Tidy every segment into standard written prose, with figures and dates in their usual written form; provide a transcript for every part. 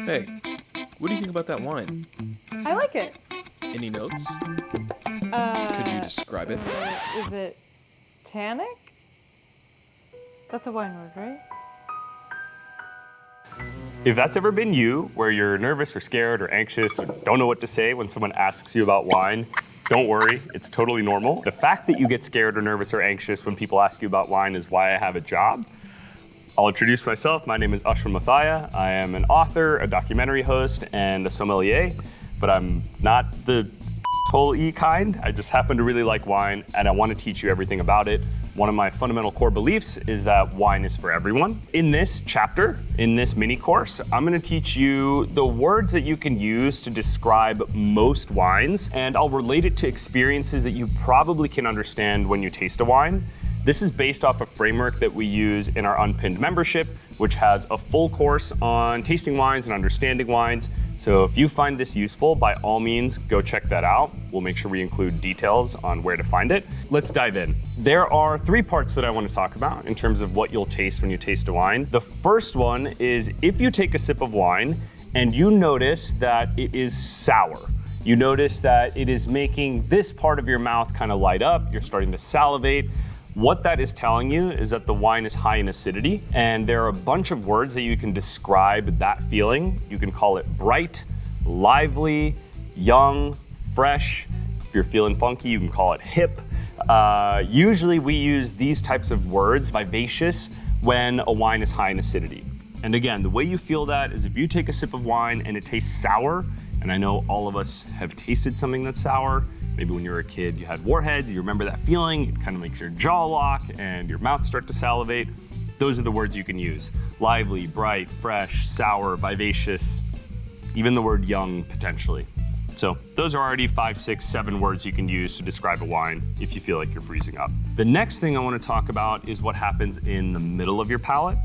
Hey, what do you think about that wine? I like it. Any notes? Could you Uh, describe it? is it tannic? That's a wine word, right? If that's ever been you, where you're nervous or scared or anxious or don't know what to say when someone asks you about wine, don't worry, it's totally normal. The fact that you get scared or nervous or anxious when people ask you about wine is why I have a job. I'll introduce myself. My name is Ashwin Mathaya. I am an author, a documentary host, and a sommelier, but I'm not the whole-y kind. I just happen to really like wine, and I want to teach you everything about it. One of my fundamental core beliefs is that wine is for everyone. In this chapter, in this mini course, I'm going to teach you the words that you can use to describe most wines, and I'll relate it to experiences that you probably can understand when you taste a wine. This is based off a framework that we use in our Unpinned membership, which has a full course on tasting wines and understanding wines. So if you find this useful, by all means, go check that out. We'll make sure we include details on where to find it. Let's dive in. There are 3 parts that I want to talk about in terms of what you'll taste when you taste a wine. The first one is if you take a sip of wine and you notice that it is sour. You notice that it is making this part of your mouth kind of light up. You're starting to salivate. What that is telling you is that the wine is high in acidity, and there are a bunch of words that you can describe that feeling. You can call it bright, lively, young, fresh. If you're feeling funky, you can call it hip. Usually we use these types of words, vivacious, when a wine is high in acidity. And again, the way you feel that is if you take a sip of wine and it tastes sour, and I know all of us have tasted something that's sour. Maybe when you were a kid, you had warheads, you remember that feeling, it kind of makes your jaw lock and your mouth start to salivate. Those are the words you can use. Lively, bright, fresh, sour, vivacious, even the word young, potentially. So those are already 5, 6, 7 words you can use to describe a wine if you feel like you're freezing up. The next thing I want to talk about is what happens in the middle of your palate,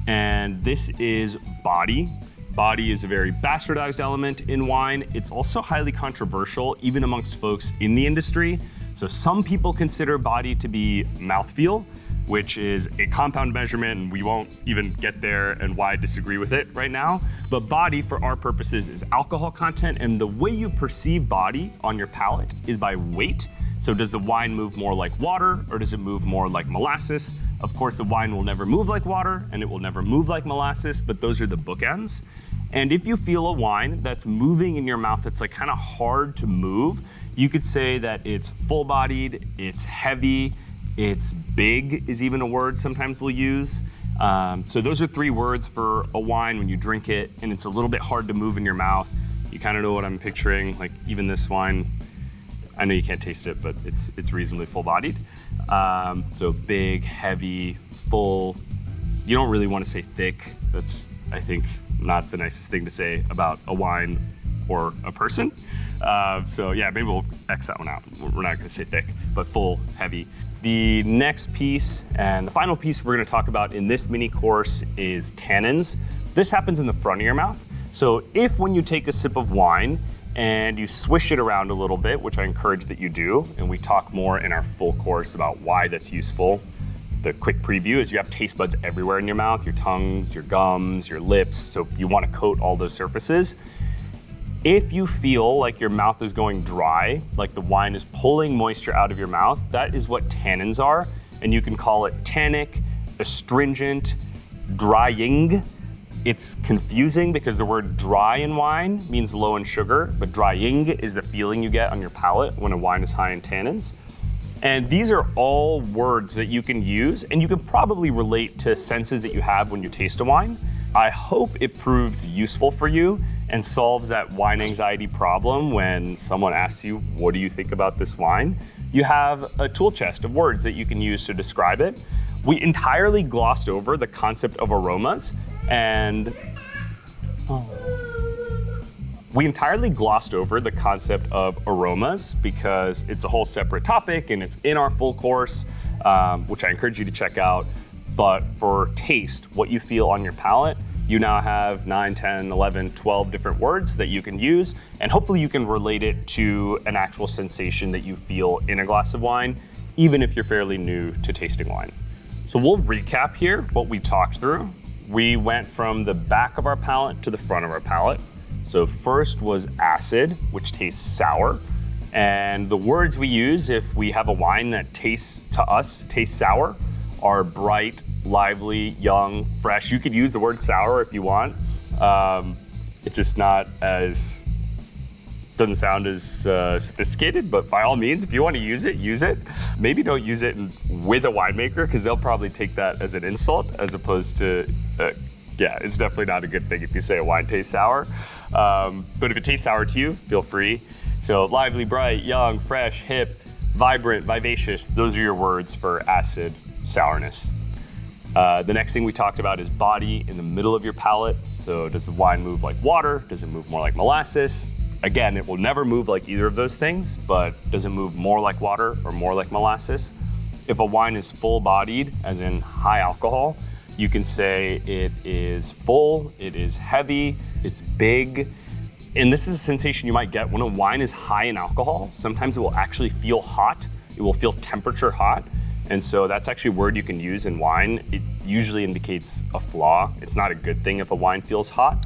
and this is body. Body is a very bastardized element in wine. It's also highly controversial, even amongst folks in the industry. So some people consider body to be mouthfeel, which is a compound measurement, and we won't even get there and why I disagree with it right now. But body, for our purposes, is alcohol content, and the way you perceive body on your palate is by weight. So does the wine move more like water, or does it move more like molasses? Of course, the wine will never move like water, and it will never move like molasses, but those are the bookends. And if you feel a wine that's moving in your mouth that's like kind of hard to move, you could say that it's full-bodied, it's heavy, it's big is even a word sometimes we'll use. So those are 3 words for a wine when you drink it and it's a little bit hard to move in your mouth. You kind of know what I'm picturing, like even this wine, I know you can't taste it, but it's reasonably full-bodied. So big, heavy, full. You don't really want to say thick. That's, I think, not the nicest thing to say about a wine or a person. So yeah, maybe we'll X that one out. We're not gonna say thick, but full, heavy. The next piece and the final piece we're gonna talk about in this mini course is tannins. This happens in the front of your mouth. So if when you take a sip of wine and you swish it around a little bit, which I encourage that you do, and we talk more in our full course about why that's useful. The quick preview is you have taste buds everywhere in your mouth, your tongue, your gums, your lips, so you want to coat all those surfaces. If you feel like your mouth is going dry, like the wine is pulling moisture out of your mouth, that is what tannins are, and you can call it tannic, astringent, drying. It's confusing because the word dry in wine means low in sugar, but drying is the feeling you get on your palate when a wine is high in tannins. And these are all words that you can use, and you can probably relate to senses that you have when you taste a wine. I hope it proves useful for you and solves that wine anxiety problem when someone asks you, what do you think about this wine? You have a tool chest of words that you can use to describe it. We entirely glossed over the concept of aromas, and because it's a whole separate topic and it's in our full course, which I encourage you to check out. But for taste, what you feel on your palate, you now have 9, 10, 11, 12 different words that you can use, and hopefully you can relate it to an actual sensation that you feel in a glass of wine, even if you're fairly new to tasting wine. So we'll recap here what we talked through. we went from the back of our palate to the front of our palate. So first was acid, which tastes sour. And the words we use if we have a wine that tastes sour are bright, lively, young, fresh. You could use the word sour if you want. It's just not as, doesn't sound as sophisticated, but by all means, if you want to use it, use it. Maybe don't use it with a winemaker because they'll probably take that as an insult as opposed to, yeah, it's definitely not a good thing if you say a wine tastes sour. But if it tastes sour to you, feel free. So lively, bright, young, fresh, hip, vibrant, vivacious, those are your words for acid sourness. The next thing we talked about is body in the middle of your palate. So does the wine move like water? Does it move more like molasses? Again, it will never move like either of those things, but does it move more like water or more like molasses? If a wine is full-bodied, as in high alcohol, you can say it is full, it is heavy, it's big. And this is a sensation you might get when a wine is high in alcohol. Sometimes it will actually feel hot. It will feel temperature hot. And so that's actually a word you can use in wine. It usually indicates a flaw. It's not a good thing if a wine feels hot.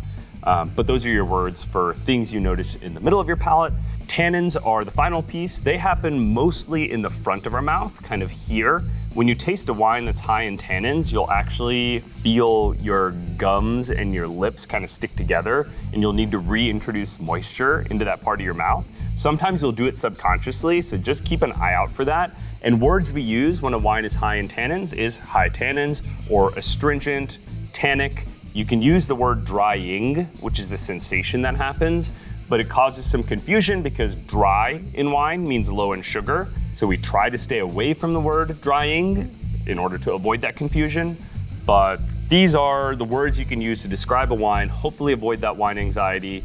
But those are your words for things you notice in the middle of your palate. Tannins are the final piece. They happen mostly in the front of our mouth, kind of here. When you taste a wine that's high in tannins, you'll actually feel your gums and your lips kind of stick together, and you'll need to reintroduce moisture into that part of your mouth. Sometimes you'll do it subconsciously, so just keep an eye out for that. And words we use when a wine is high in tannins is high tannins or astringent, tannic. You can use the word drying, which is the sensation that happens, but it causes some confusion because dry in wine means low in sugar. So we try to stay away from the word drying in order to avoid that confusion. But these are the words you can use to describe a wine, hopefully avoid that wine anxiety.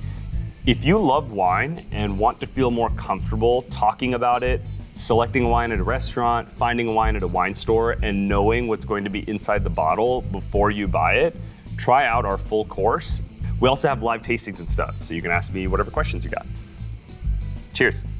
If you love wine and want to feel more comfortable talking about it, selecting a wine at a restaurant, finding a wine at a wine store, and knowing what's going to be inside the bottle before you buy it, try out our full course. We also have live tastings and stuff, so you can ask me whatever questions you got. Cheers.